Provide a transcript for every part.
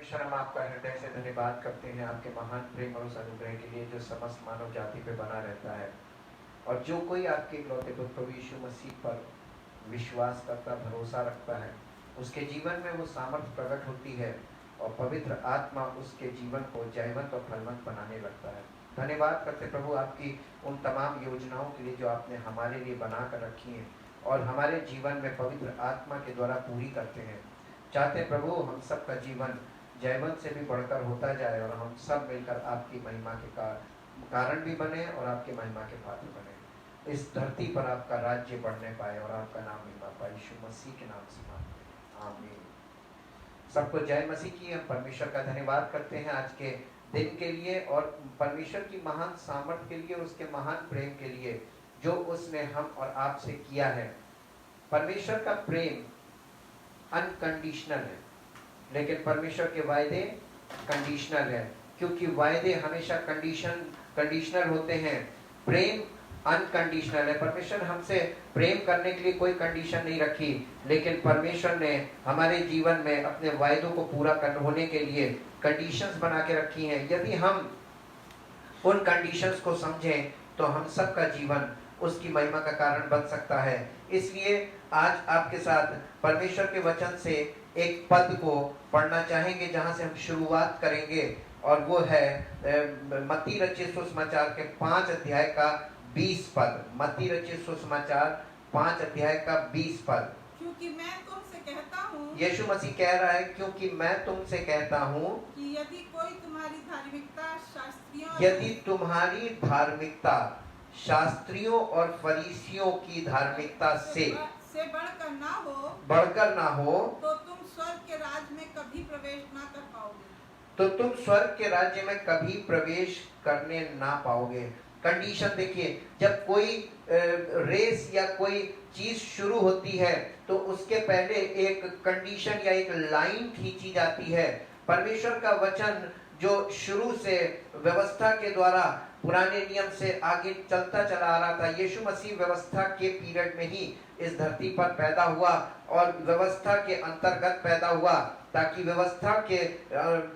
परमेश्वर, हम आपका हृदय से धन्यवाद करते हैं आपके महान प्रेम और उस अनुग्रह के लिए जो समस्त मानव जाति पे बना रहता है। और जो कोई आपके इकलौते पुत्र प्रभु यीशु मसीह पर विश्वास करता, भरोसा रखता है, उसके जीवन में वो सामर्थ्य प्रकट होती है और पवित्र आत्मा उसके जीवन को जयवंत और फलवंत बनाने लगता है। धन्यवाद करते प्रभु आपकी उन तमाम योजनाओं के लिए जो आपने हमारे लिए बना कर रखी हैं और हमारे जीवन में पवित्र आत्मा के द्वारा पूरी करते हैं। चाहते प्रभु हम सब का जीवन जयवंत से भी बढ़कर होता जाए और हम सब मिलकर आपकी महिमा के कारण भी बने और आपकी महिमा के पात्र बने। इस धरती पर आपका राज्य बढ़ने पाए और आपका नाम महिमा पाए। यीशु मसीह के नाम से मांगते हैं, आमीन। सबको जय मसीह की। हम परमेश्वर का धन्यवाद करते हैं आज के दिन के लिए और परमेश्वर की महान सामर्थ के लिए, उसके महान प्रेम के लिए जो उसने हम और आपसे किया है। परमेश्वर का प्रेम अनकंडीशनल है, लेकिन परमेश्वर के वायदे कंडीशनल है, क्योंकि वायदे हमेशा कंडीशनल होते हैं। प्रेम अनकंडीशनल है। परमेश्वर हमसे प्रेम करने के लिए कोई कंडीशन नहीं रखी, लेकिन परमेश्वर ने हमारे जीवन में अपने वायदों को पूरा होने के लिए कंडीशंस बना के रखी हैं। यदि हम उन कंडीशंस को समझें तो हम सबका जीवन उसकी महिमा का कारण बन सकता है। इसलिए आज आपके साथ परमेश्वर के वचन से एक पद को पढ़ना चाहेंगे जहां से हम शुरुआत करेंगे, और वो है मत्ती रचित सुसमाचार के 5 अध्याय का 20 पद। मत्ती रचित सुसमाचार 5 अध्याय का 20 पद। क्योंकि मैं तुमसे कहता हूँ, यीशु मसीह कह रहा है, क्योंकि मैं तुमसे कहता हूँ कि यदि कोई तुम्हारी धार्मिकता शास्त्रियों और फरीसियों की धार्मिकता से बढ़कर ना हो, तो तुम स्वर्ग के राज्य में कभी प्रवेश ना कर पाओगे। तो तुम स्वर्ग के राज्य में कभी प्रवेश करने ना पाओगे। कंडीशन देखिए, जब कोई रेस या कोई चीज शुरू होती है तो उसके पहले एक कंडीशन या एक लाइन खींची जाती है। परमेश्वर का वचन जो शुरू से व्यवस्था के द्वारा पुराने नियम से आगे चलता चला आ रहा था, यीशु मसीह व्यवस्था के पीरियड में ही इस धरती पर पैदा हुआ और व्यवस्था के अंतर्गत पैदा हुआ, ताकि व्यवस्था के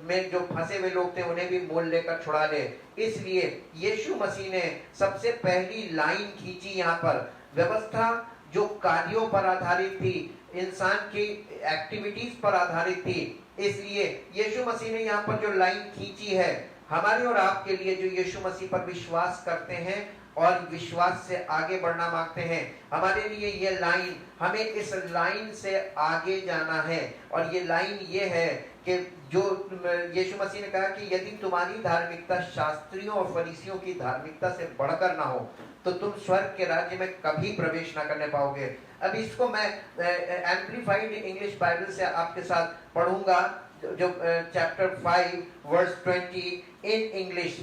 में जो फंसे हुए लोग थे उन्हें भी मोल लेकर छुड़ा ले। इसलिए यीशु मसीह ने सबसे पहली लाइन खींची। यहाँ पर व्यवस्था जो कार्यों पर आधारित थी, इंसान की एक्टिविटीज पर आधारित थी, इसलिए यीशु मसीह ने यहाँ पर जो लाइन खींची है हमारे और आपके लिए, जो यीशु मसीह पर विश्वास करते हैं और विश्वास से आगे बढ़ना मांगते हैं, हमारे लिए ये लाइन, हमें इस लाइन से आगे जाना है। और ये लाइन ये है कि जो यीशु मसीह ने कहा कि यदि तुम्हारी धार्मिकता शास्त्रियों और फरीसियों की धार्मिकता से बढ़कर ना हो तो तुम स्वर्ग के राज्य में कभी प्रवेश ना करने पाओगे। अब इसको मैं एम्प्लीफाइड इंग्लिश बाइबल से आपके साथ पढ़ूंगा, जो chapter 5 verse 20 in English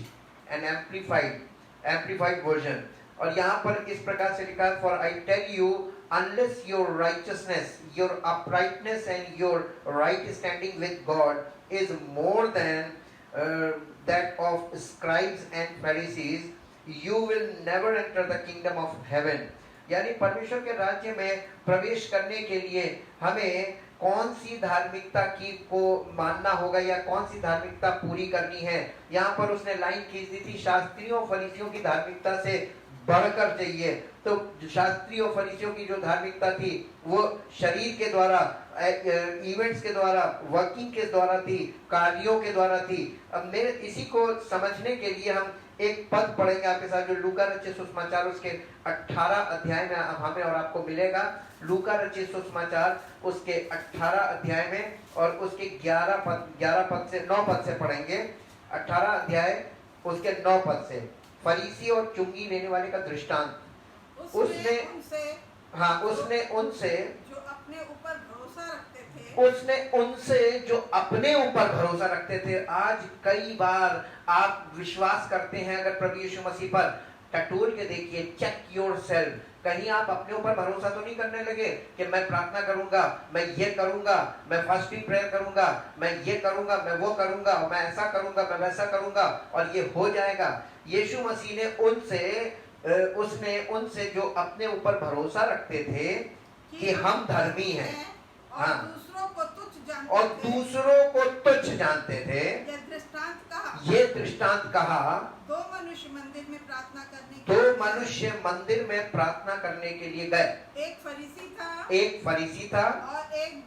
and amplified version. और यहाँ पर इस प्रकार से लिखा है, for I tell you unless your righteousness, your uprightness and your right standing with God is more than that of scribes and Pharisees, you will never enter the kingdom of heaven। यानी परमेश्वर के राज्य में प्रवेश करने के लिए हमें कौन सी धार्मिकता की को मानना होगा या कौन सी धार्मिकता पूरी करनी है। यहाँ पर उसने लाइन खींच दी थी, शास्त्रियों और फरीसियों की धार्मिकता से बढ़कर चाहिए। तो शास्त्रियों और फरीसियों की जो धार्मिकता थी वो शरीर के द्वारा, इवेंट्स के द्वारा, वर्किंग के द्वारा थी, कार्यों के द्वारा थी। अब मेरे इसी को समझने के लिए हम एक पद पढ़ेंगे आपके साथ, जो लूका रचित सुसमाचार उसके 18 अध्याय में हमें और आपको मिलेगा। लूका रचित सुसमाचार उसके 18 अध्याय में और उसके 11 पद से 9 पद से पढ़ेंगे। 18 अध्याय उसके 9 पद से, फरीसी और चुंगी लेने वाले का दृष्टांत। उसने उनसे जो अपने ऊपर भरोसा रखते थे। आज कई बार आप विश्वास करते हैं अगर प्रभु यीशु मसीह पर, टटोल के देखिए, चेक योरसेल्फ, कहीं आप अपने ऊपर भरोसा तो नहीं करने लगे कि मैं प्रार्थना करूंगा, मैं ये करूंगा, मैं फास्टिंग प्रेयर करूंगा, मैं ये करूंगा, मैं वो करूंगा, मैं ऐसा करूंगा, मैं वैसा करूंगा और ये हो जाएगा। यीशु मसीह ने उसने उनसे जो अपने ऊपर भरोसा रखते थे कि हम धर्मी हैं और हाँ। दूसरों को तुच्छ और जानते थे। दूसरों को तुच्छ जानते थे। यह दृष्टांत कहा। ये दृष्टांत कहा। दो मनुष्य मंदिर में प्रार्थना करने के दो लिए गए। मनुष्य मंदिर में प्रार्थना करने के लिए गए। एक फरीसी था एक फरीसी था और एक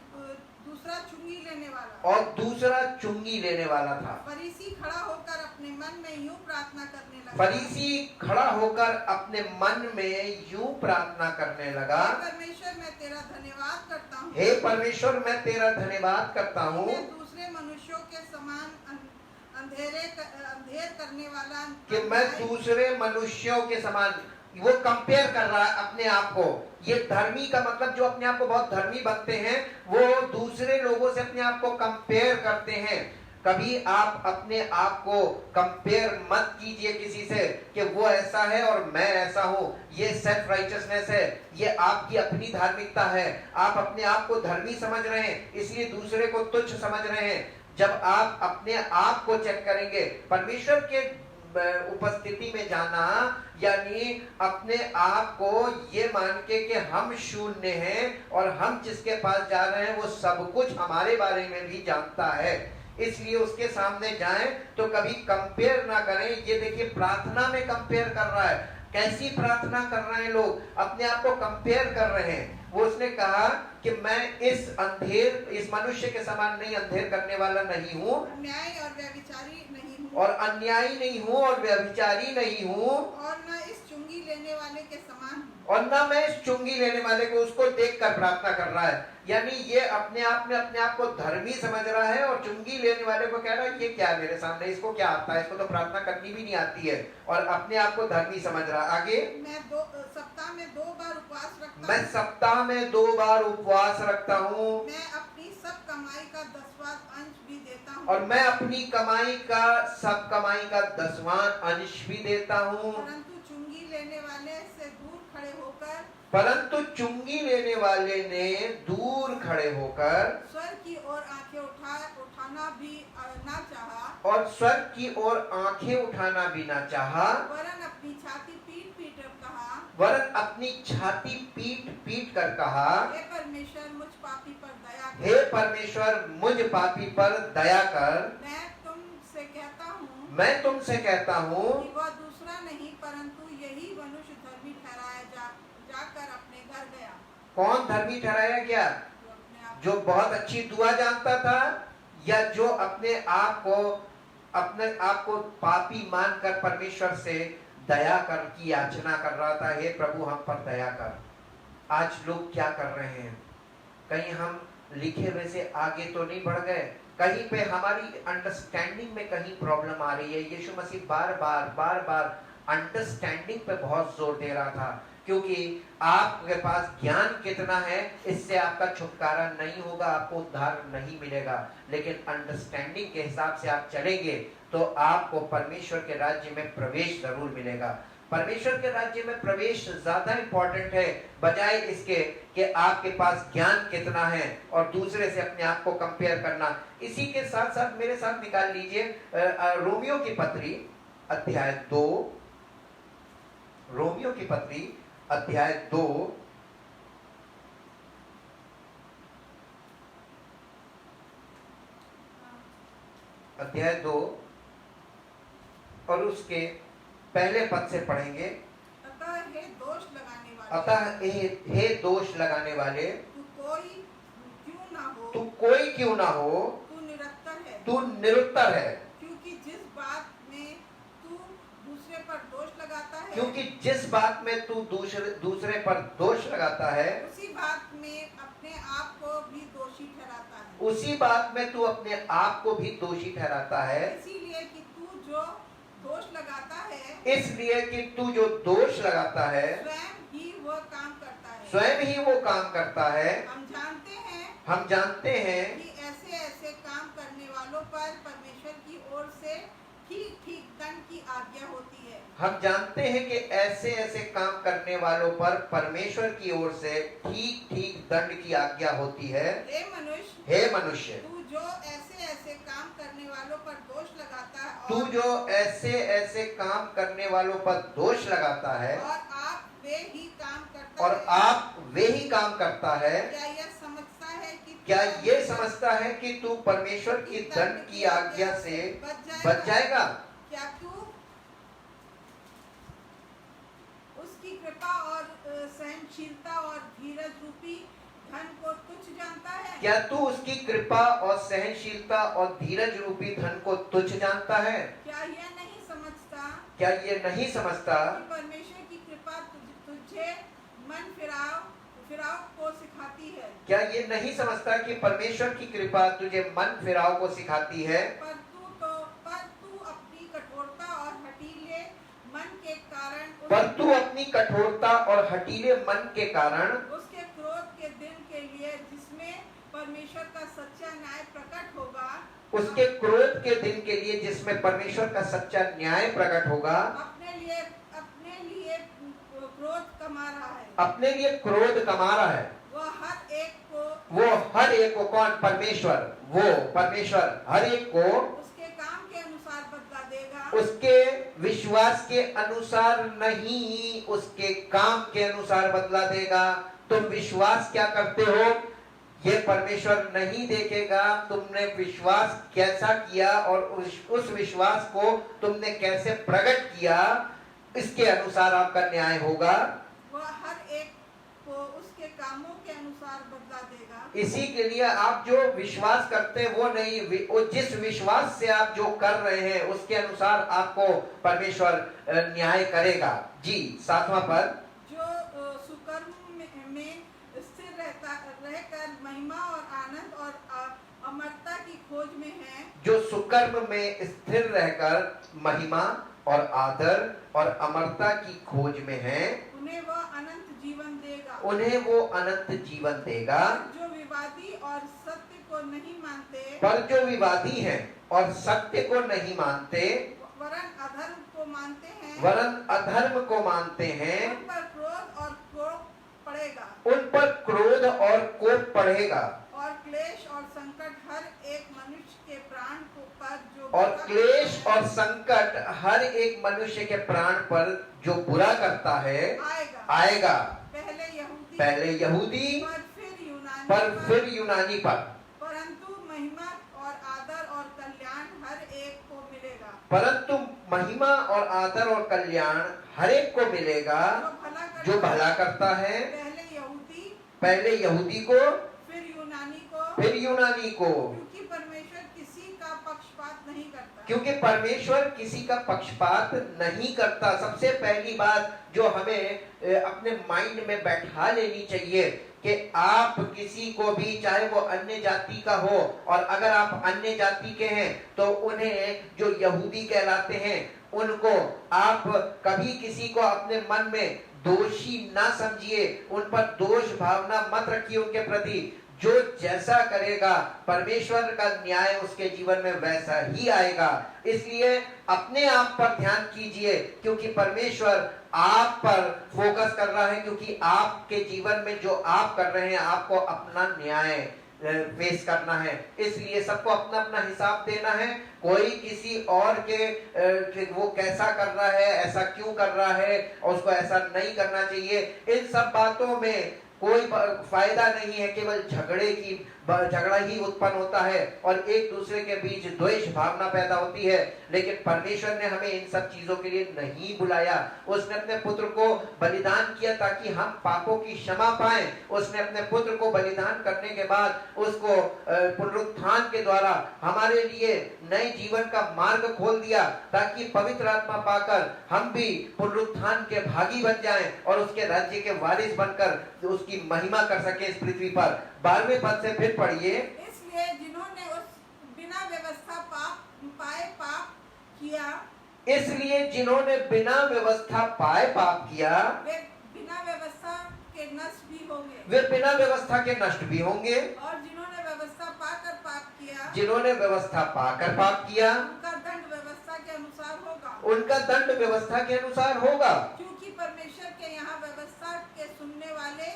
दूसरा चुंगी लेने वाला। और दूसरा चुंगी लेने वाला था। फरीसी खड़ा होकर अपने मन में यूं प्रार्थना करने लगा। फरीसी खड़ा होकर अपने मन में यूं प्रार्थना करने लगा, हे परमेश्वर, मैं तेरा धन्यवाद करता हूँ। हे परमेश्वर, मैं तेरा धन्यवाद करता हूँ मैं दूसरे मनुष्यों के समान अंधेर करने वाला कि मैं दूसरे मनुष्यों के समान, वो कंपेयर कर रहा है अपने आप को। ये धर्मी का मतलब जो अपने आप को बहुत धर्मी बनते हैं, वो दूसरे लोगों से अपने आप को कंपेयर करते हैं। कभी आप अपने आप को कंपेयर मत कीजिए किसी से कि वो ऐसा है और मैं ऐसा हूं। ये सेल्फ राइचियसनेस है, ये आपकी अपनी धार्मिकता है। आप अपने आप को धर्मी समझ रहे हैं, इसलिए दूसरे को तुच्छ समझ रहे हैं। जब आप अपने आप को चेक करेंगे, परमेश्वर के उपस्थिति में जाना यानी अपने आप को ये मान के कि हम शून्य हैं और हम जिसके पास जा रहे हैं वो सब कुछ हमारे बारे में भी जानता है, इसलिए उसके सामने जाएं तो कभी कंपेयर ना करें। ये देखिए प्रार्थना में कंपेयर कर रहा है। कैसी प्रार्थना कर रहे हैं लोग, अपने आप को कंपेयर कर रहे हैं। वो उसने कहा कि मैं इस मनुष्य के समान नहीं, अंधेर करने वाला नहीं हूँ, अन्यायी और व्यभिचारी नहीं हूँ, और अन्यायी नहीं हूँ और व्यभिचारी नहीं हूँ, और न इस चुंगी लेने वाले के समान हूँ। और ना मैं इस चुंगी लेने वाले को, उसको देखकर प्रार्थना कर रहा है। यानी ये अपने आप में अपने आप को धर्मी समझ रहा है और चुंगी लेने वाले को कह रहा है ये क्या है मेरे सामने, इसको क्या आता है, इसको तो प्रार्थना करनी भी नहीं आती है, और अपने आप को धर्मी समझ रहा है। आगे, मैं सप्ताह में 2 बार उपवास रखता मैं हूँ। सप्ताह में 2 बार उपवास रखता हूँ, मैं अपनी सब कमाई का 10वां अंश भी देता हूँ, और मैं अपनी कमाई का, सब कमाई का 10वां अंश भी देता हूँ। परंतु चुंगी लेने वाले से दूर खड़े होकर, परंतु चुंगी लेने वाले ने दूर खड़े होकर स्वर्ग की ओर आंखें उठाना भी ना चाहा, और स्वर्ग की ओर आंखें उठाना भी ना चाहा, वरन अपनी छाती पीट पीट कर कहा, वरन अपनी छाती पीट पीट कर कहा, हे परमेश्वर, मुझ पापी पर दया कर। हे परमेश्वर, मुझ पापी पर दया कर। मैं तुमसे कहता हूँ मैं तुमसे कहता हूँ कि वह दूसरा नहीं परंतु यही मनुष्य धर्मी ठहराया जाकर अपने घर गया। कौन धर्मी ठहराया गया? जो अपने आप जो बहुत अच्छी दुआ जानता था, या जो अपने आप को पापी मानकर परमेश्वर से दया कर की याचना कर रहा था, हे प्रभु हम पर दया कर। आज लोग क्या कर रहे हैं? कहीं हम लिखे हुए से आगे तो नहीं बढ़ गए, कहीं पे हमारी अंडरस्टैंडिंग में कहीं प्रॉब्लम आ रही है। यीशु मसीह बार बार अंडरस्टैंडिंग पे बहुत जोर दे रहा था, क्योंकि आपके पास ज्ञान कितना है इससे आपका छुटकारा नहीं होगा, आपको उद्धार नहीं मिलेगा। लेकिन अंडरस्टैंडिंग के हिसाब से आप चलेंगे तो आपको परमेश्वर के राज्य में प्रवेश जरूर मिलेगा। परमेश्वर के राज्य में प्रवेश ज्यादा इंपॉर्टेंट है बजाय इसके कि आपके पास ज्ञान कितना है और दूसरे से अपने आप को कंपेयर करना। इसी के साथ साथ मेरे साथ निकाल लीजिए रोमियो की पत्री अध्याय 2, रोमियो की पत्री अध्याय 2 अध्याय 2 और उसके पहले पद से पढ़ेंगे। अतः हे दोष लगाने वाले, अतः हे दोष लगाने वाले, तू कोई क्यों ना हो, तू कोई क्यों ना हो, तू निरंतर है, तू निरुत्तर है, क्योंकि जिस बात में तू दूसरे पर दोष लगाता है, क्योंकि जिस बात में तू दूसरे पर दोष लगाता है, उसी बात में अपने आप को भी दोषी ठहराता है। उसी बात में तू अपने आप को भी दोषी ठहराता है। इसीलिए कि तू जो दोष लगाता है, इसलिए कि तू जो दोष लगाता है स्वयं ही वो काम करता है। स्वयं ही वो काम करता है। हम जानते हैं कि ऐसे ऐसे काम करने वालों पर परमेश्वर की ओर से ठीक ठीक दंड की आज्ञा होती है। हम जानते हैं कि ऐसे ऐसे काम करने वालों पर परमेश्वर की ओर से ठीक ठीक दंड की आज्ञा होती है। हे मनुष्य, तू जो ऐसे ऐसे काम करने वालों पर दोष लगाता है, तू जो ऐसे ऐसे काम करने वालों पर दोष लगाता है और आप वे ही काम करता और है, आप वे ही काम करता है, क्या यह समझता है कि क्या ये समझता है कि तू परमेश्वर की दंड की आज्ञा से बच जाएगा? क्या तू उसकी कृपा और सहनशीलता और धीरज रूपी धन को तुच्छ जानता है? क्या तू उसकी कृपा और सहनशीलता और धीरज रूपी धन को तुच्छ जानता है? क्या यह नहीं समझता? क्या ये नहीं समझता कि परमेश्वर की कृपा तुझे मन फिराव को सिखाती है? क्या ये नहीं समझता कि परमेश्वर की कृपा तुझे मन फिराव को सिखाती है? पर तू अपनी कठोरता और हठीले मन के कारण पर तू अपनी कठोरता और हठीले मन के कारण उसके क्रोध के दिन के लिए जिसमें परमेश्वर का सच्चा न्याय प्रकट होगा, उसके क्रोध के दिन के लिए जिसमें परमेश्वर का सच्चा न्याय प्रकट होगा, अपने लिए क्रोध कमा रहा है। अपने लिए क्रोध कमा रहा है। वो हर एक को कौन? परमेश्वर हर एक को उसके काम के अनुसार बदला देगा। उसके विश्वास के अनुसार नहीं, उसके काम के अनुसार बदला देगा। तुम विश्वास क्या करते हो ये परमेश्वर नहीं देखेगा। तुमने विश्वास कैसा किया और उस विश्वास को तुमने कैसे प्रकट किया, इसके अनुसार आपका न्याय होगा। वह हर एक को उसके कामों के अनुसार बदला देगा। इसी के लिए आप जो विश्वास करते हैं वो नहीं, वो जिस विश्वास से आप जो कर रहे हैं उसके अनुसार आपको परमेश्वर न्याय करेगा। जी 7वां पद, जो सुकर्म में स्थिर रहकर महिमा और आनंद और अमरता की खोज में है, जो सुकर्म में स्थिर रहकर महिमा और आदर और अमरता की खोज में है, उन्हें वह अनंत जीवन देगा। उन्हें वो अनंत जीवन देगा। जो विवादी और सत्य को नहीं मानते, पर जो विवादी हैं और सत्य को नहीं मानते, वरन अधर्म को मानते हैं, वरन अधर्म को मानते हैं, उन पर क्रोध और कोप पड़ेगा। उन पर क्रोध और कोप पड़ेगा। और क्लेश और संकट हर एक मनुष्य के प्राण पर जो और क्लेश और संकट हर एक मनुष्य के प्राण पर जो बुरा करता है आएगा। पहले यहूदी पर फिर यूनानी पर। परंतु महिमा और आदर और कल्याण हर एक को मिलेगा। परंतु महिमा और आदर और कल्याण हर एक को मिलेगा जो भला करता है। पहले यहूदी को फिर यूनानी को। क्योंकि परमेश्वर किसी का पक्षपात नहीं करता। क्योंकि परमेश्वर किसी का पक्षपात नहीं करता। सबसे पहली बात जो हमें अपने माइंड में बैठा लेनी चाहिए कि आप किसी को भी, चाहे वो अन्य जाति का हो, और अगर आप अन्य जाति के हैं तो उन्हें जो यहूदी कहलाते हैं उनको आप कभी किसी को अपने मन में दोषी ना समझिए, उन पर दोष भावना मत रखिए उनके प्रति। जो जैसा करेगा परमेश्वर का न्याय उसके जीवन में वैसा ही आएगा। इसलिए अपने आप पर ध्यान कीजिए, क्योंकि परमेश्वर आप पर फोकस कर रहा है, क्योंकि आपके जीवन में जो आप कर रहे हैं आपको अपना न्याय पेश करना है। इसलिए सबको अपना अपना हिसाब देना है। कोई किसी और के वो कैसा कर रहा है, ऐसा क्यों कर रहा है, और उसको ऐसा नहीं करना चाहिए, इन सब बातों में कोई फायदा नहीं है। केवल झगड़ा ही उत्पन्न होता है और एक दूसरे के बीच द्वेष भावना पैदा होती है। लेकिन परमेश्वर ने हमें इन सब चीजों के लिए नहीं बुलाया। उसने अपने पुत्र को बलिदान किया ताकि हम पापों की क्षमा पाएं। उसने अपने पुत्र को बलिदान करने के बाद उसको पुनरुत्थान के द्वारा हमारे लिए नए जीवन का मार्ग खोल दिया, ताकि पवित्र आत्मा पाकर हम भी पुनरुत्थान के भागी बन जाएं और उसके राज्य के वारिस बनकर उसकी महिमा कर सके इस पृथ्वी पर। 12वें पद से फिर पढ़िए। इसलिए जिन्होंने उस बिना व्यवस्था पाप किया, इसलिए जिन्होंने बिना व्यवस्था पाए पाप किया, वे बिना व्यवस्था के नष्ट भी होंगे। वे बिना व्यवस्था के नष्ट भी होंगे। और जिन्होंने व्यवस्था पाकर पाप किया, जिन्होंने व्यवस्था पाकर पाप किया, उनका दंड व्यवस्था के अनुसार होगा। उनका दंड व्यवस्था के अनुसार होगा। क्योंकि परमेश्वर के यहाँ व्यवस्था के सुनने वाले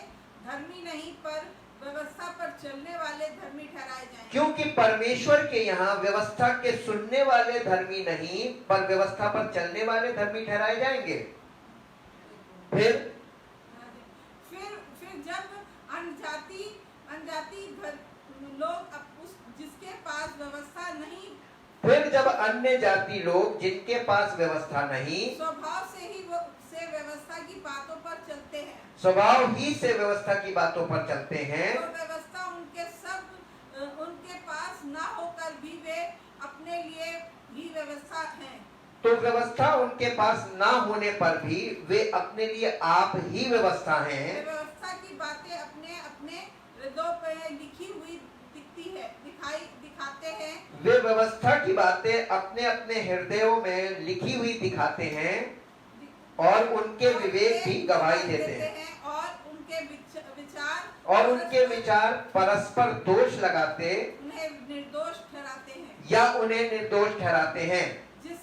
धर्मी नहीं, पर व्यवस्था पर चलने वाले धर्मी ठहराए जाएंगे। क्योंकि परमेश्वर के यहाँ व्यवस्था के सुनने वाले धर्मी नहीं, पर व्यवस्था पर चलने वाले धर्मी ठहराए जाएंगे। फिर जब अनजाति लोग जिसके पास व्यवस्था नहीं, फिर जब अन्य जाति लोग जिनके पास व्यवस्था नहीं, स्वभाव से ही से व्यवस्था की बातों पर चलते हैं, स्वभाव ही से व्यवस्था की बातों पर चलते हैं, तो व्यवस्था उनके पास ना होकर भी वे अपने लिए ही व्यवस्था है। तो व्यवस्था उनके पास ना होने पर भी वे अपने लिए आप ही व्यवस्था हैं। व्यवस्था की बातें अपने अपने हृदयों पर लिखी हुई दिखाते हैं। वे व्यवस्था की बातें अपने अपने हृदयों में लिखी हुई दिखाते हैं और उनके विवेक भी गवाही देते हैं और उनके विचार परस्पर दोष लगाते उन्हें निर्दोष ठहराते हैं या उन्हें निर्दोष ठहराते हैं। जिस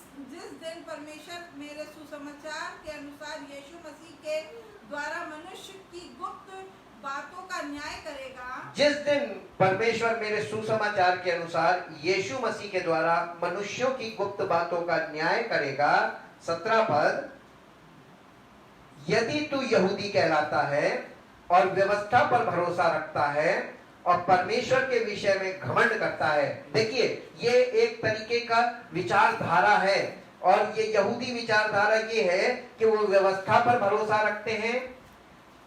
दिन परमेश्वर मेरे सुसमाचार के अनुसार यीशु मसीह के द्वारा मनुष्य की गुप्त बातों का न्याय करेगा, जिस दिन परमेश्वर मेरे सुसमाचार के अनुसार यीशु मसीह के द्वारा मनुष्यों की गुप्त बातों का न्याय करेगा। 17 पद, यदि तू यहूदी कहलाता है और व्यवस्था पर भरोसा रखता है और परमेश्वर के विषय में घमंड करता है। देखिए, ये एक तरीके का विचारधारा है और ये यहूदी विचारधारा ये है कि वो व्यवस्था पर भरोसा रखते हैं।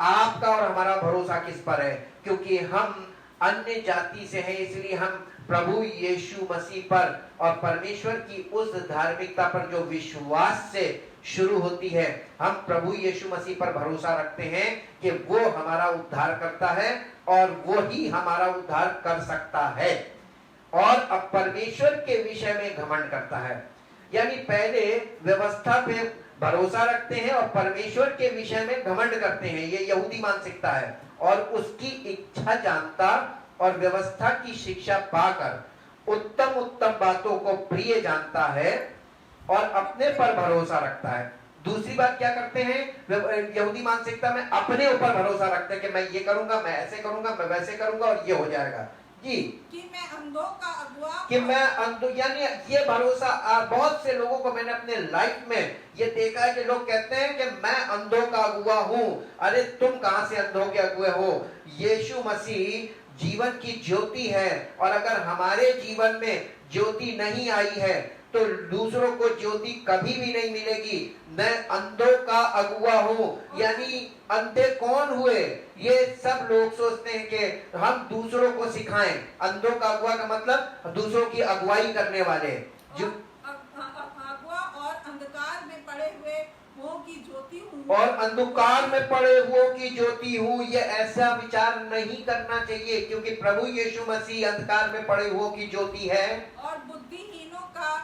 आपका और हमारा भरोसा किस पर है? क्योंकि हम अन्य जाति से हैं, इसलिए हम प्रभु यीशु मसीह पर और परमेश्वर की उस धार्मिकता पर जो विश्वास से शुरू होती है, हम प्रभु यीशु मसीह पर भरोसा रखते हैं कि वो हमारा उद्धार करता है और वो ही हमारा उद्धार कर सकता है। और अब परमेश्वर के विषय में घमंड करता है, यानी पहले व्यवस्था पे भरोसा रखते हैं और परमेश्वर के विषय में घमंड करते हैं। ये यहूदी मानसिकता है और उसकी इच्छा जानता और व्यवस्था की शिक्षा पाकर उत्तम उत्तम बातों को प्रिय जानता है और अपने पर भरोसा रखता है। दूसरी बात क्या करते हैं? यहूदी मानसिकता में अपने ऊपर भरोसा रखते हैं कि मैं ये करूंगा, मैं ऐसे करूंगा, मैं वैसे करूंगा और ये हो जाएगा जी, कि मैं अंधों का अगुआ, कि मैं अंधों, यानी ये भरोसा बहुत से लोगों को मैंने अपने लाइफ में ये देखा है कि लोग कहते हैं कि मैं अंधों का अगुआ हूं। अरे तुम कहां से अंधों के अगुए हो? यीशु मसीह जीवन की ज्योति है और अगर हमारे जीवन में ज्योति नहीं आई है तो दूसरों को ज्योति कभी भी नहीं मिलेगी। मैं अंधों का अगुआ हूँ, यानी अंधे कौन हुए? ये सब लोग सोचते हैं कि हम दूसरों को सिखाएं। अंधों का अगुआ का मतलब दूसरों की अगुवाई करने वाले, जो अगुआ और अंधकार में पड़े हुए वो की ज्योति हूँ, और अंधकार में पड़े हुओं की ज्योति हूँ। ये ऐसा विचार नहीं करना चाहिए, क्योंकि प्रभु यीशु मसीह अंधकार में पड़े हुओं की ज्योति है और बुद्धिहीनों का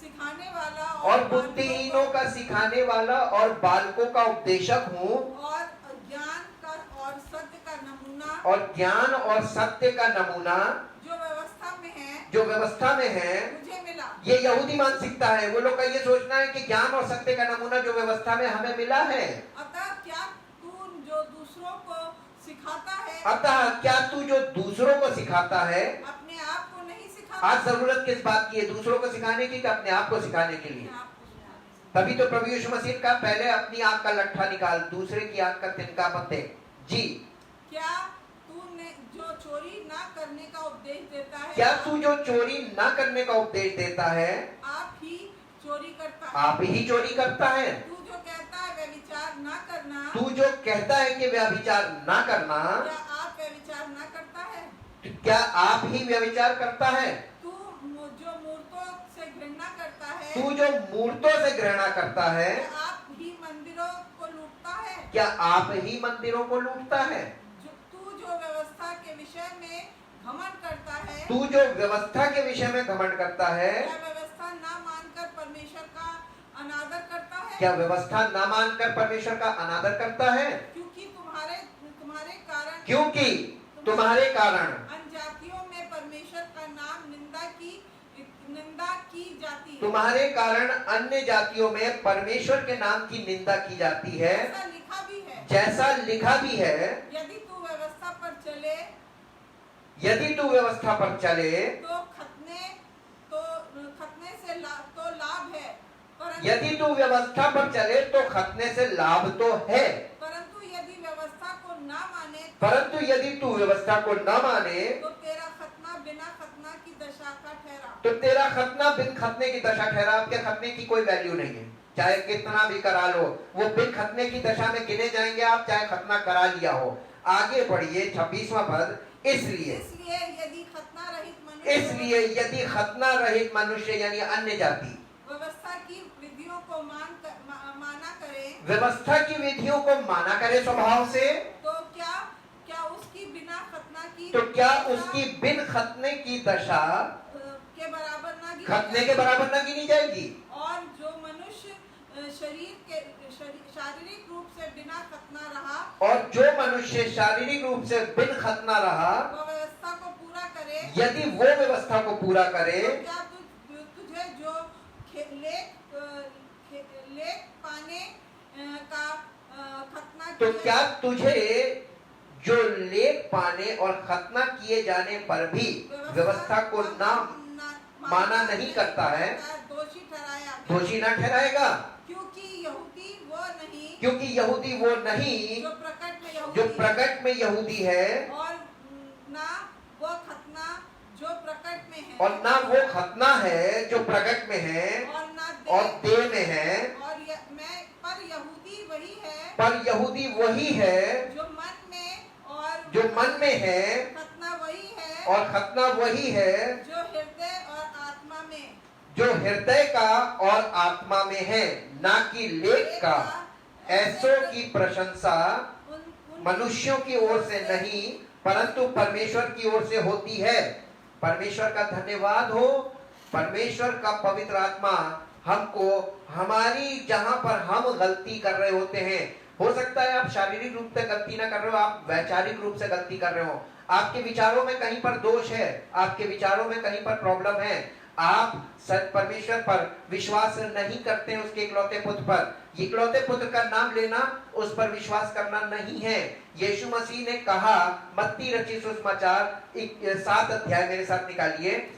सिखाने वाला और बुद्धिहीनों का सिखाने वाला और बालकों का उपदेशक हूँ और ज्ञान का और सत्य का नमूना, और ज्ञान और सत्य का नमूना जो व्यवस्था में है, जो व्यवस्था में है मुझे मिला। ये यहूदी मानसिकता है। वो लोग का ये सोचना है कि ज्ञान और सत्य का नमूना जो व्यवस्था में हमें मिला है। अतः क्या तू जो दूसरों को सिखाता है, अतः क्या तू जो दूसरों को सिखाता है, अपने आप को नहीं सिखाता? आज जरूरत किस बात की है? दूसरों को सिखाने की, अपने आप को सिखाने के लिए? तभी तो प्रभु यीशु मसीह का पहले अपनी आंख का लट्ठा निकाल, दूसरे की आंख का तिनका मत देख जी। क्या तूने जो चोरी ना करने का उपदेश देता है, क्या तू जो चोरी ना करने का उपदेश देता है, आप ही चोरी करता है? आप ही चोरी करता है। तू जो कहता है व्यभिचार ना करना, तू जो कहता है कि व्यभिचार ना करना, क्या आप व्यभिचार ना करता है? क्या आप ही व्यभिचार करता है? तू जो मूर्तों से घृणा करता है, तू जो मूर्तों से घृणा करता है, क्या आप ही मंदिरों को लूटता है? क्या आप ही मंदिरों को लूटता है? तू जो व्यवस्था के विषय में घमंड करता है, तू जो व्यवस्था के विषय में घमंड करता है, क्या व्यवस्था ना मानकर परमेश्वर का अनादर करता है? क्या व्यवस्था ना मानकर परमेश्वर का अनादर करता है? क्योंकि तुम्हारे कारण अन्यजातियों में परमेश्वर का नाम निंदा की जाती है। तुम्हारे कारण अन्य जातियों में परमेश्वर के नाम की निंदा की जाती है, जैसा लिखा भी है। यदि तू व्यवस्था पर चले, तो खतने से लाभ है, यदि तू व्यवस्था पर चले तो खतने से लाभ तो है, परंतु यदि व्यवस्था को ना माने, परंतु यदि तू व्यवस्था को न माने तो तेरा खतना तो तेरा खतना बिन खतने की दशा ठहरा। आपके खतने की कोई वैल्यू नहीं है, चाहे कितना भी करा लो, वो बिन खतने की दशा में गिने जाएंगे आप, चाहे खतना करा लिया हो। आगे बढ़िए 26वां पद, इसलिए यदि खतना रहित मनुष्य यानी अन्य जाति व्यवस्था की विधियों को व्यवस्था की विधियों को माना करे स्वभाव से, तो क्या उसकी बिना खतना की तो क्या उसकी बिन खतने की दशा के बराबर ना खतने के बराबर न गिनी जाएगी। और जो मनुष्य शारीरिक रूप से बिना खतना रहा, और जो मनुष्य शारीरिक रूप से बिन खतना रहा, वो व्यवस्था को पूरा करे, यदि वो व्यवस्था को पूरा करे, तो क्या तुझे जो लेख पाने का खतना तो क्या तुझे जो लेख पाने और खतना किए जाने पर भी व्यवस्था को ना माना नहीं करता है, दोषी न ठहराएगा? क्योंकि यहूदी वो नहीं जो प्रकट में यहूदी है, और ना वो खतना जो प्रकट में है, और ना वो खतना है जो प्रकट में है, और देह में है, पर यहूदी वही है जो मन में है, खतना वही है, और खतना वही है जो हृदय का और आत्मा में है, ना कि लेख का। ऐसों की प्रशंसा मनुष्यों की ओर से नहीं परंतु परमेश्वर की ओर से होती है। परमेश्वर का धन्यवाद हो, परमेश्वर का पवित्र आत्मा हमको हमारी जहां पर हम गलती कर रहे होते हैं, हो सकता है आप शारीरिक रूप से गलती ना कर रहे हो, आप वैचारिक रूप से गलती कर रहे हो, आपके विचारों में कहीं पर दोष है, आपके विचारों में कहीं पर प्रॉब्लम है, आप परमेश्वर पर विश्वास नहीं करते हैं, उसके इकलौते पुत्र पर। इकलौते पुत्र का नाम लेना उस पर विश्वास करना नहीं है। यीशु मसीह ने कहा, मत्ती रचित सुसमाचार 7 अध्याय मेरे साथ निकालिए,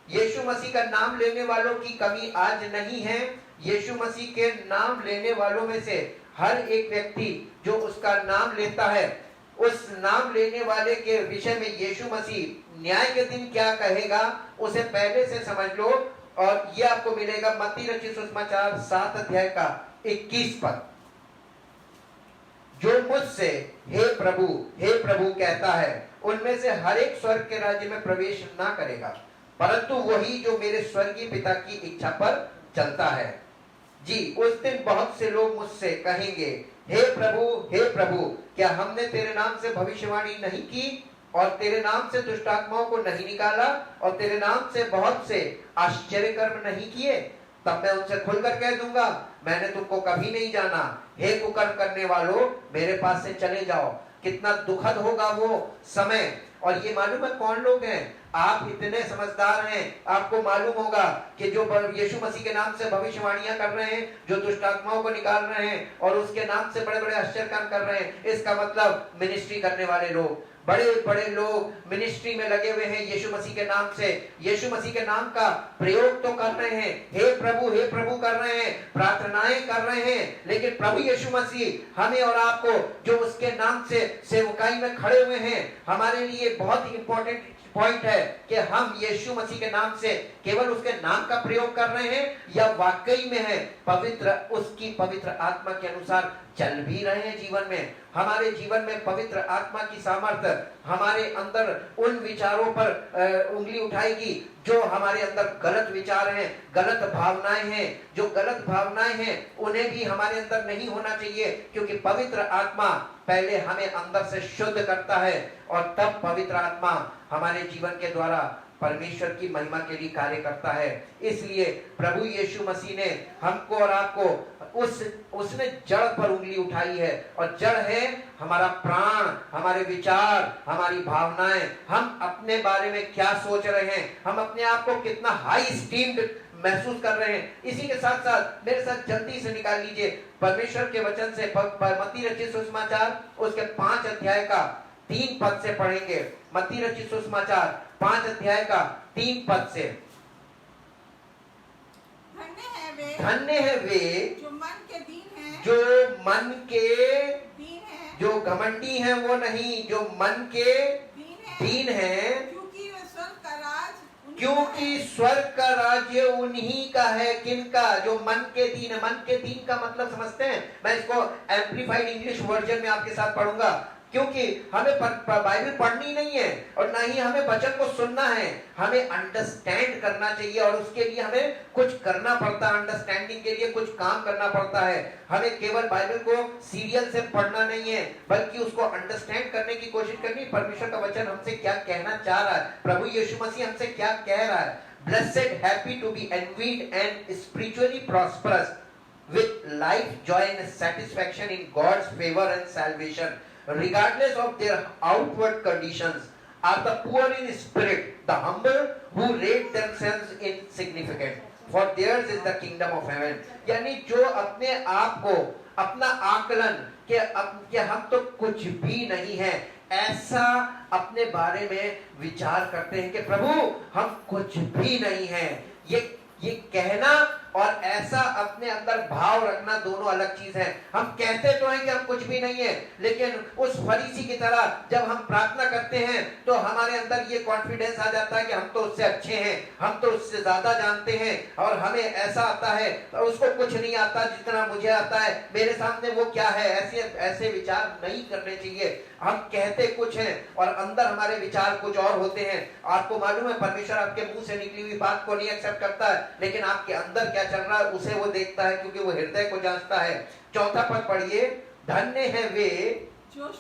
यीशु मसीह का नाम लेने वालों की कमी आज नहीं है। यीशु मसीह के नाम लेने वालों में से हर एक व्यक्ति जो उसका नाम लेता है, उस नाम लेने वाले के विषय में यीशु मसीह न्याय के दिन क्या कहेगा उसे पहले से समझ लो, और यह आपको मिलेगा मत्ती रचित सुसमाचार 7 अध्याय का 21 पद। जो मुझसे हे प्रभु कहता है, उनमें से हर एक स्वर्ग के राज्य में प्रवेश ना करेगा, परंतु वही जो मेरे स्वर्गीय पिता की इच्छा पर चलता है। जी, उस दिन बहुत से लोग मुझसे कहेंगे, हे प्रभु, क्या हमने तेरे नाम से भविष्यवाणी नहीं की, और तेरे नाम से दुष्ट आत्माओं को नहीं निकाला, और तेरे नाम से बहुत से आश्चर्य कर्म नहीं किए? तब मैं उनसे खुलकर कह दूंगा, मैंने तुमको कभी नहीं जाना, हे कुकर्म करने वालों, मेरे पास से चले जाओ। कितना दुखद होगा वो समय। और ये मालूम है कौन लोग हैं? आप इतने समझदार हैं, आपको मालूम होगा कि जो यीशु मसीह के नाम से भविष्यवाणियां कर रहे हैं, जो दुष्ट आत्माओं को निकाल रहे हैं और उसके नाम से बड़े बड़े आश्चर्य काम कर रहे हैं, इसका मतलब मिनिस्ट्री करने वाले लोग, बड़े बड़े लोग मिनिस्ट्री में लगे हुए हैं। यीशु मसीह के नाम से, यीशु मसीह के नाम का प्रयोग तो कर रहे हैं, हे प्रभु कर रहे हैं, प्रार्थनाएं कर रहे हैं, लेकिन प्रभु यीशु मसीह हमें और आपको जो उसके नाम से सेवकाई में खड़े हुए हैं, हमारे लिए बहुत इंपॉर्टेंट पॉइंट है कि हम यीशु मसीह के नाम से केवल उसके नाम का प्रयोग कर रहे हैं या वाकई में है उसकी पवित्र आत्मा के अनुसार चल भी रहे हैं जीवन में। हमारे जीवन में पवित्र आत्मा की सामर्थ्य हमारे अंदर उन विचारों पर उंगली उठाएगी जो हमारे अंदर गलत विचार हैं, गलत भावनाएं हैं। जो गलत भावनाएं हैं उन्हें भी हमारे अंदर नहीं होना चाहिए, क्योंकि पवित्र आत्मा पहले हमें अंदर से शुद्ध करता है और तब पवित्र आत्मा हमारे जीवन के द्वारा परमेश्वर की महिमा के लिए कार्य करता है। इसलिए प्रभु यीशु मसीह ने हमको और आपको उसने जड़ पर उंगली उठाई है, और जड़ है हमारा प्राण, हमारे विचार, हमारी भावनाएं। हम अपने बारे में क्या सोच रहे हैं, हम अपने आप को कितना हाई स्टीम्ड महसूस कर रहे हैं। इसी के साथ साथ मेरे साथ जल्दी से निकाल लीजिए परमेश्वर के वचन से मत्ती रचित सुसमाचार उसके 5 अध्याय का 3 पद से पढ़ेंगे। मत्ती रचित सुसमाचार 5 अध्याय का 3 पद से, धन्य है वे जो मन के दीन हैं, जो घमंडी हैं वो नहीं, जो मन के दीन हैं, क्योंकि वे स्वर्ग का राज क्योंकि स्वर्ग का राज्य उन्हीं का है, किनका? जो मन के दीन है। मन के दीन का मतलब समझते हैं? मैं इसको एम्प्लीफाइड इंग्लिश वर्जन में आपके साथ पढ़ूंगा, क्योंकि हमें बाइबल पढ़नी नहीं है और ना ही हमें वचन को सुनना है, हमें अंडरस्टैंड करना चाहिए और उसके लिए हमें कुछ करना पड़ता है। अंडरस्टैंडिंग के लिए कुछ काम करना पड़ता है। हमें केवल बाइबल को सीरियल से पढ़ना नहीं है, बल्कि उसको अंडरस्टैंड करने की कोशिश करनी। परमेश्वर का वचन हमसे क्या कहना चाह रहा है, प्रभु यीशु मसीह हमसे क्या कह रहा है। Blessed, happy to be envied and spiritually prosperous with life, joy and satisfaction in God's favor and salvation, regardless of their outward conditions, are the poor in spirit, the humble who rate themselves insignificant, for theirs is the kingdom of heaven. यानी जो अपने आप को, अपना आकलन कि हम तो कुछ भी नहीं है, ऐसा अपने बारे में विचार करते हैं कि प्रभु हम कुछ भी नहीं है, ये कहना और ऐसा अपने अंदर भाव रखना दोनों अलग चीज है। हम कहते तो हैं कि हम कुछ भी नहीं है, लेकिन उस फरीसी की तरह जब हम प्रार्थना करते हैं तो हमारे अंदर ये कॉन्फिडेंस आ जाता है कि हम तो उससे अच्छे हैं, हम तो उससे ज्यादा जानते हैं और हमें ऐसा आता है और उसको कुछ नहीं आता जितना मुझे आता है, मेरे सामने वो क्या है। ऐसे विचार नहीं करने चाहिए। हम कहते कुछ हैं और अंदर हमारे विचार कुछ और होते हैं। आपको मालूम है परमेश्वर आपके मुंह से निकली हुई बात को नहीं एक्सेप्ट करता है, लेकिन आपके अंदर क्या चल रहा है उसे वो देखता है, क्योंकि वो हृदय को जांचता है। चौथा पद पढ़िए, धन्य है वे जो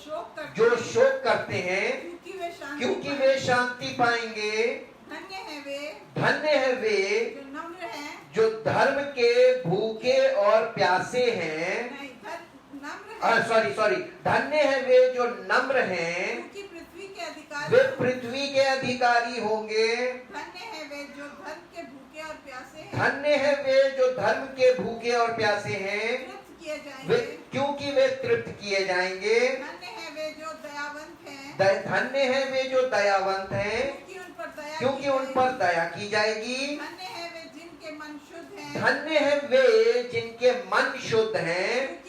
शोक करते हैं, क्योंकि वे शांति पाएंगे। धन्य है वे जो नम्र हैं, जो धर्म के भूखे और प्यासे हैं। सॉरी, धन्य है वे जो नम्र हैं, वे पृथ्वी के अधिकारी होंगे। धन्य है वे जो धर्म के भूखे और प्यासे हैं, धन्य है वे जो धर्म के भूखे और प्यासे हैं, क्योंकि वे तृप्त किए जाएंगे। धन्य है वे जो दयावंत हैं, धन्य है वे जो दयावंत हैं, क्योंकि उन पर दया की जाएगी। धन्य है वे जिनके मन शुद्ध हैं, धन्य है वे जिनके मन शुद्ध हैं,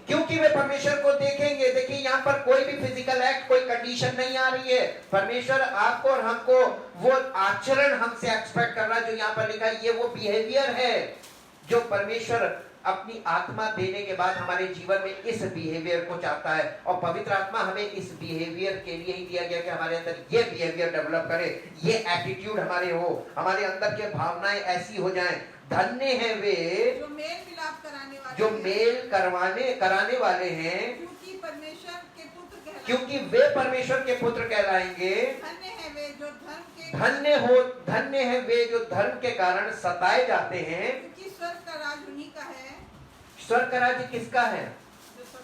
क्योंकि वे परमेश्वर को देखेंगे। देखिए यहाँ पर कोई भी फिजिकल एक्ट, कोई कंडीशन नहीं आ रही है। परमेश्वर आपको और हमको वो आचरण हमसे एक्सपेक्ट कर रहा है जो यहाँ पर लिखा है। ये वो बिहेवियर है जो परमेश्वर अपनी आत्मा देने के बाद हमारे जीवन में इस बिहेवियर को चाहता है, और पवित्र आत्मा हमें इस बिहेवियर के लिए ही दिया गया कि हमारे अंदर ये बिहेवियर डेवलप करे, ये एटीट्यूड हमारे हो, हमारे अंदर के भावनाएं ऐसी हो जाएं। धन्य है वे जो मेल मिलाप कराने वाले, जो मेल कराने वाले हैं, क्योंकि वे परमेश्वर के पुत्र कहलाएंगे। धन्य है वे जो धन्य है वे जो धर्म के कारण सताए जाते हैं, क्योंकि स्वर्ग का राज उन्हीं का है। स्वर्ग का राज्य किसका है?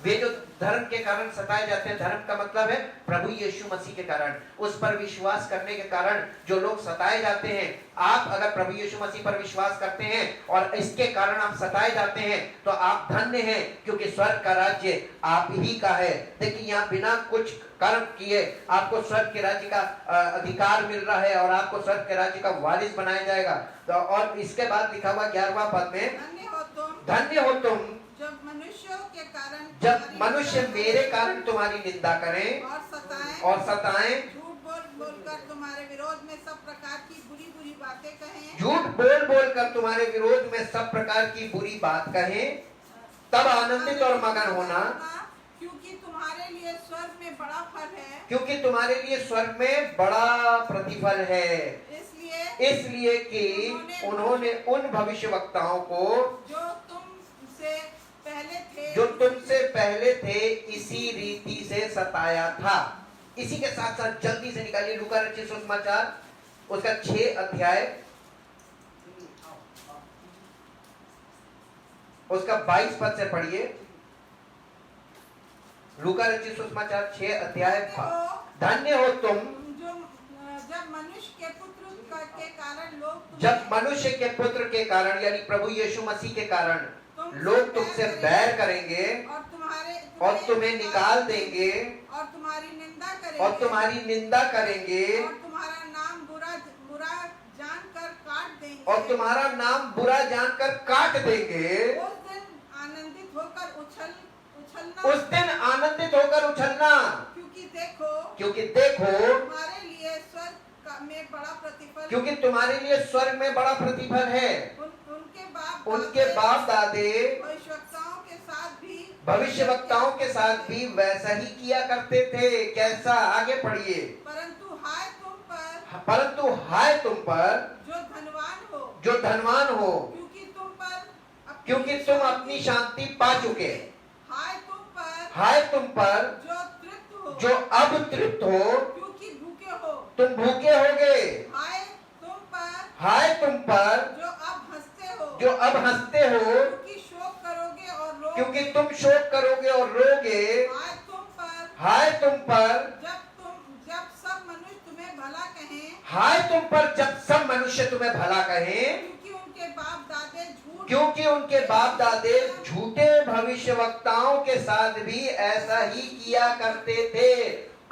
वे जो धर्म के कारण सताए जाते हैं। धर्म का मतलब है प्रभु यीशु मसीह के कारण, उस पर विश्वास करने के कारण जो लोग सताए जाते हैं। आप अगर प्रभु यीशु मसीह पर विश्वास करते हैं और इसके कारण आप सताए जाते हैं तो आप धन्य हैं, क्योंकि स्वर्ग का राज्य आप ही का है। देखिए यहाँ बिना कुछ कर्म किए आपको स्वर्ग के राज्य का अधिकार मिल रहा है और आपको स्वर्ग के राज्य का वारिस बनाया जाएगा। तो और इसके बाद लिखा हुआ 11वां पद में, धन्य हो तुम जब मनुष्य मेरे कारण तुम्हारी निंदा करें और सताएं, झूठ बोल कर तुम्हारे विरोध में सब प्रकार की बुरी बातें कहें, झूठ बोल कर तुम्हारे विरोध में सब प्रकार की बुरी बात कहें, तब आनंदित और मगन होना, क्योंकि तुम्हारे लिए स्वर्ग में बड़ा फल है, क्योंकि तुम्हारे लिए स्वर्ग में बड़ा प्रतिफल है। इसलिए कि उन्होंने उन भविष्यवक्ताओं को जो तुमसे पहले थे इसी रीति से सताया था। इसी के साथ साथ जल्दी से निकालिए लूका रचित सुसमाचार उसका 6 अध्याय उसका 22 पद से पढ़िए। लूका रचित सुसमाचार 6 अध्याय। धन्य हो तुम जब मनुष्य के पुत्र के कारण यानी प्रभु यीशु मसीह के कारण लोग तुमसे बैर करेंगे और तुम्हें निकाल देंगे और तुम्हारी निंदा करेंगे और तुम्हारा नाम बुरा जानकर काट देंगे और तुम्हारा नाम बुरा जानकर काट देंगे। उस दिन आनंदित होकर उछलना, क्योंकि देखो तुम्हारे लिए स्वर्ग में बड़ा प्रतिफल, क्योंकि तुम्हारे लिए स्वर्ग में बड़ा प्रतिफल है। उनके बाप दादे भविष्यवक्ताओं के साथ भी वैसा ही किया करते थे। कैसा? आगे पढ़िए। परंतु हाय तुम पर जो धनवान हो, क्योंकि तुम अपनी शांति पा चुके। हाय तुम पर जो अब तृप्त हो, क्योंकि भूखे हो, तुम भूखे होगे। हाय तुम पर जो अब हंसते हो, क्योंकि तुम शोक करोगे और रोगे। हाय तुम पर जब सब मनुष्य तुम्हें भला कहें, हाय तुम पर जब सब मनुष्य तुम्हें भला कहें, क्योंकि उनके बाप दादे झूठे भविष्यवक्ताओं के साथ भी ऐसा ही किया करते थे।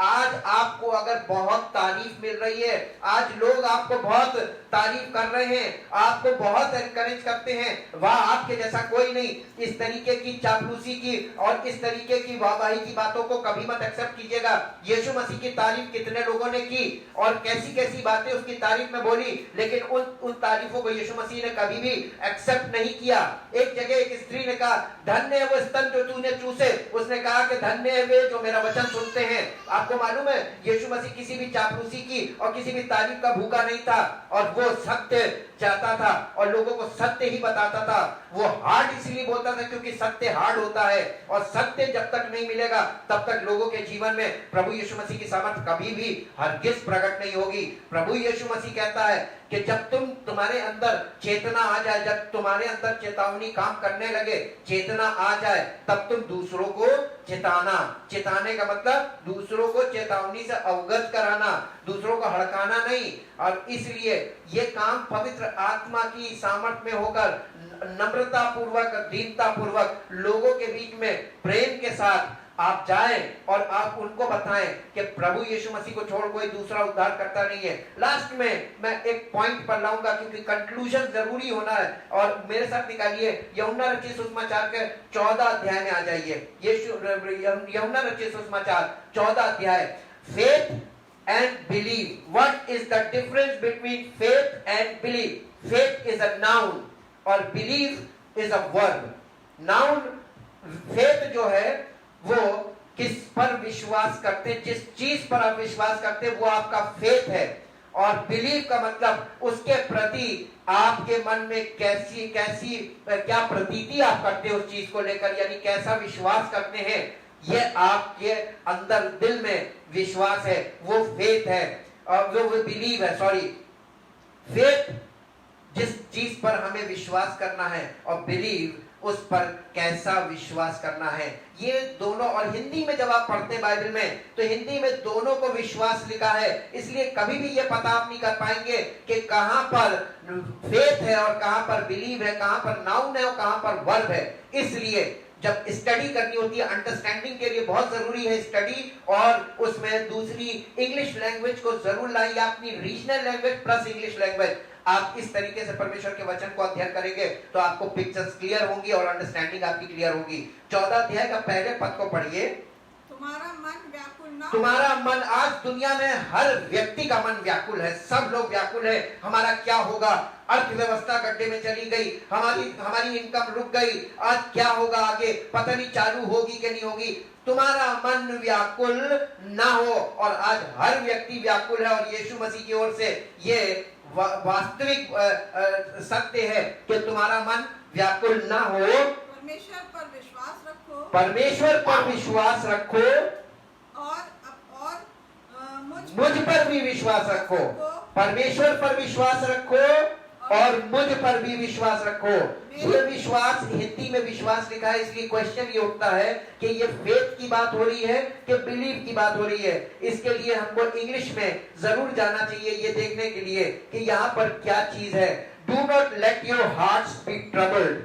आज आपको अगर बहुत तारीफ मिल रही है, आज लोग आपको बहुत तारीफ कर रहे हैं, आपको बहुत एनकरेज करते हैं, वाह आपके जैसा कोई नहीं, इस तरीके की चापलूसी की और इस तरीके की वाहवाही की बातों को कभी मत एक्सेप्ट कीजिएगा। यीशु मसीह की तारीफ कितने लोगों ने की और कैसी कैसी बातें उसकी तारीफ में बोली, लेकिन उन तारीफों को यीशु मसीह ने कभी भी एक्सेप्ट नहीं किया। एक जगह एक स्त्री ने कहा, धन्य है वो स्तन जो तूने चूसे। उसने कहा कि धन्य है वे जो मेरा वचन सुनते हैं। आपको मालूम है, यीशु मसीह किसी भी चापलूसी की और किसी भी तारीफ का भूखा नहीं था, और वो सत्य चाहता था और लोगों को सत्य ही बताता था। वो हार्ड इसलिए बोलता था क्योंकि सत्य हार्ड होता है, और सत्य जब तक नहीं मिलेगा तब तक लोगों के जीवन में प्रभु यीशु मसीह की सामर्थ कभी भी हरगिज प्रकट नहीं होगी। प्रभु यीशु मसीह कहता है कि जब तुम्हारे अंदर चेतना आ जाए, जब तुम्हारे अंदर चेतावनी काम करने लगे, चेतना आ जाए, तब तुम दूसरों को चिताने का मतलब दूसरों को चेतावनी से अवगत कराना, दूसरों को हड़काना नहीं। और इसलिए ये काम पवित्र आत्मा की सामर्थ में होकर नम्रता पूर्वक, दीनता पूर्वक लोगों के बीच में प्रेम के साथ आप जाएं और आप उनको बताएं कि प्रभु यीशु मसीह को छोड़ कोई दूसरा उद्धार करता नहीं है। लास्ट में मैं एक पॉइंट पर लाऊंगा क्योंकि कंक्लूजन जरूरी होना है, और मेरे साथ निकालिए यूहन्ना रचित सुसमाचार के 14 अध्याय में आ जाइए। यूहन्ना रचित सुसमाचार 14 अध्याय। Faith and believe, what is the difference between faith and believe? Faith is a noun और believe is a verb. Noun faith जो है वो किस पर विश्वास करते, जिस चीज पर आप विश्वास करते वो आपका फेथ है, और बिलीव का मतलब उसके प्रति आपके मन में कैसी क्या प्रतीति आप करते हो उस चीज को लेकर, यानी कैसा विश्वास करते हैं, ये आपके अंदर दिल में विश्वास है, वो फेथ है, और वो बिलीव है। सॉरी, फेथ जिस चीज पर हमें विश्वास करना है और बिलीव उस पर कैसा विश्वास करना है, ये दोनों। और हिंदी में जब आप पढ़ते हैं बाइबल में, तो हिंदी में दोनों को विश्वास लिखा है, इसलिए कभी भी ये पता आप नहीं कर पाएंगे कि कहां पर फेथ है और कहां पर बिलीव है, कहां पर नाउन है और कहां पर वर्ब है। इसलिए जब स्टडी करनी होती है, अंडरस्टैंडिंग के लिए बहुत जरूरी है स्टडी, और उसमें दूसरी इंग्लिश लैंग्वेज को जरूर लाइए, अपनी regional language plus English language. आप इस तरीके से परमेश्वर के वचन को अध्ययन करेंगे तो आपको पिक्चर्स क्लियर होंगी और अंडरस्टैंडिंग आपकी क्लियर होगी। 14 अध्याय का पहले पद को पढ़िए। तुम्हारा मन व्याकुल ना, तुम्हारा मन, आज दुनिया में हर व्यक्ति का मन व्याकुल है, सब लोग व्याकुल है। हमारा क्या होगा, अर्थव्यवस्था गड्ढे में चली गई, हमारी इनकम रुक गई, आज क्या होगा आगे, पता नहीं चालू होगी कि नहीं होगी। तुम्हारा मन व्याकुल ना हो, और आज हर व्यक्ति व्याकुल है, और यीशु मसीह की ओर से ये वास्तविक सत्य है कि तुम्हारा मन व्याकुल ना हो। परमेश्वर पर विश्वास रखो, परमेश्वर पर विश्वास रखो, और मुझ पर भी विश्वास रखो। परमेश्वर पर विश्वास रखो और मुझ पर भी विश्वास रखो। ये विश्वास, हिंदी में विश्वास लिखा है, इसलिए क्वेश्चन ये उठता है कि ये फेथ की बात हो रही है कि बिलीव की बात हो रही है। इसके लिए हमको इंग्लिश में जरूर जाना चाहिए ये देखने के लिए कि यहाँ पर क्या चीज है। Do not let your hearts be troubled,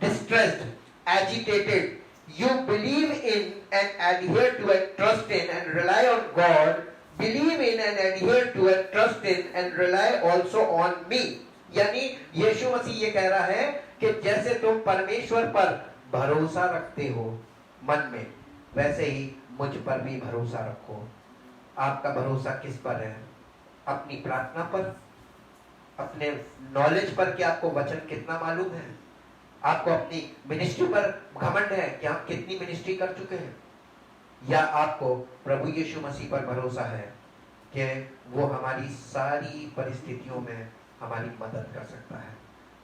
distressed, agitated. You believe in and adhere to and trust in and rely on God. Believe in and adhere to and trust in and rely also on me. यानी यीशु मसीह ये कह रहा है कि जैसे तुम परमेश्वर पर भरोसा रखते हो मन में, वैसे ही मुझ पर भी भरोसा रखो। आपका भरोसा किस पर है? अपनी प्रार्थना पर, अपने नॉलेज पर कि आपको वचन कितना मालूम है, आपको अपनी मिनिस्ट्री पर घमंड है कि हम कितनी मिनिस्ट्री कर चुके हैं, या आपको प्रभु यीशु मसीह पर भरोसा है कि वो हमारी सारी परिस्थितियों में हमारी मदद कर सकता है,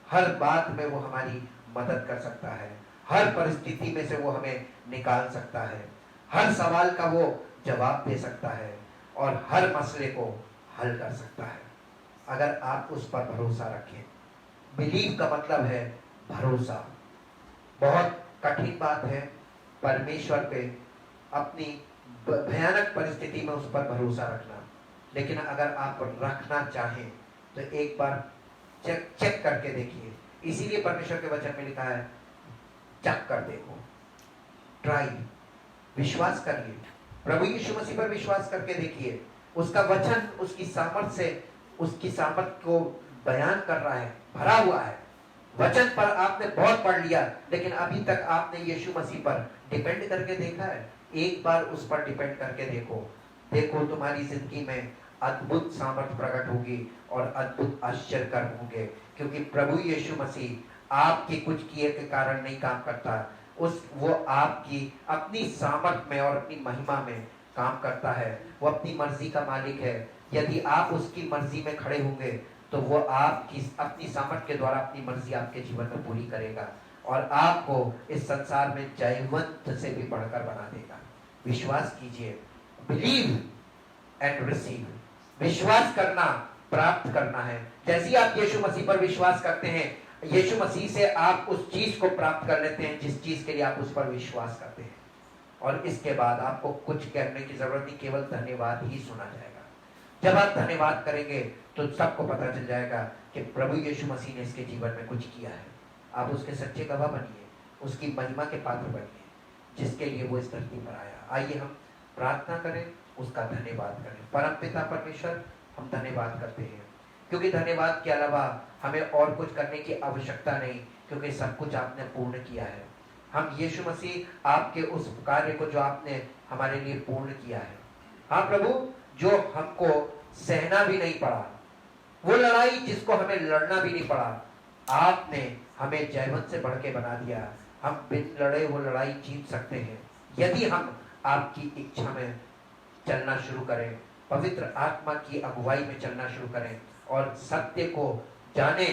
हर बात में वो हमारी मदद कर सकता है, हर परिस्थिति में से वो हमें निकाल सकता है, हर सवाल का वो जवाब दे सकता है और हर मसले को हल कर सकता है। अगर आप उस पर भरोसा रखें, बिलीव का मतलब है भरोसा। बहुत कठिन बात है परमेश्वर पे अपनी भयानक परिस्थिति में उस पर भरोसा रखना, लेकिन अगर आप रखना चाहें तो एक बार चेक करके देखिए। इसीलिए परमेश्वर के वचन में लिखा है चेक कर देखो, ट्राई, विश्वास करिए, प्रभु यीशु मसीह पर विश्वास करके देखिए। उसका वचन उसकी सामर्थ से, उसकी सामर्थ को बयान कर रहा है, भरा हुआ है। वचन पर आपने बहुत पढ़ लिया, लेकिन अभी तक आपने यीशु मसीह पर डिपेंड करके देखा है? एक बार उस पर डिपेंड करके देखो, देखो तुम्हारी जिंदगी में अद्भुत सामर्थ प्रकट होगी और अद्भुत आश्चर्य कर्म होंगे, क्योंकि प्रभु यीशु मसीह आपके कुछ किए के कारण नहीं काम करता, वो आपकी अपनी सामर्थ में और अपनी महिमा में काम करता है। वो अपनी मर्जी का मालिक है। यदि आप उसकी मर्जी में खड़े होंगे तो वो आपकी अपनी सामर्थ के द्वारा अपनी मर्जी आपके जीवन में पूरी करेगा और आपको इस संसार में जयवंत से भी बढ़कर बना देगा। विश्वास कीजिए, बिलीव एंड रिसीव। विश्वास करना प्राप्त करना है। जैसे ही आप यीशु मसीह पर विश्वास करते हैं, यीशु मसीह से आप उस चीज को प्राप्त कर लेते हैं जिस चीज के लिए आप उस पर विश्वास करते हैं, और इसके बाद आपको कुछ करने की जरूरत नहीं, केवल धन्यवाद ही सुना जाएगा। जब आप धन्यवाद करेंगे तो सबको पता चल जाएगा कि प्रभु यीशु मसीह ने इसके जीवन में कुछ किया है। आप उसके सच्चे गवाह बनिए, उसकी महिमा के पात्र बनिए जिसके लिए वो इस धरती पर आया। आइए हम प्रार्थना करें, उसका धन्यवाद करें। परम पिता परमेश्वर, हम धन्यवाद करते हैं क्योंकि धन्यवाद के अलावा हमें और कुछ करने की आवश्यकता नहीं, क्योंकि सब कुछ आपने पूर्ण किया है। हम यीशु मसीह आपके उस कार्य को जो आपने हमारे लिए पूर्ण किया है, हाँ प्रभु, जो हमको सहना भी नहीं पड़ा, वो लड़ाई जिसको हमें लड़ना भी नहीं पड़ा, आपने हमें जयवंत से बढ़ के बना दिया। हम बिन लड़े वो लड़ाई जीत सकते हैं यदि हम आपकी इच्छा में चलना शुरू करें, पवित्र आत्मा की अगुवाई में चलना शुरू करें और सत्य को जाने,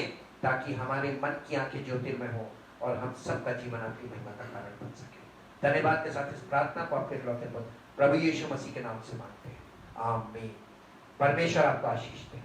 ताकि हमारे मन की आंखें ज्योतिर्मय हो और हम सबका जीवन आपकी महिमा का कारण बन सके। धन्यवाद के साथ इस प्रार्थना को आपके इकलौते पुत्र प्रभु यीशु मसीह के नाम से मांगते हैं, आमीन। परमेश्वर आपको आशीष दे।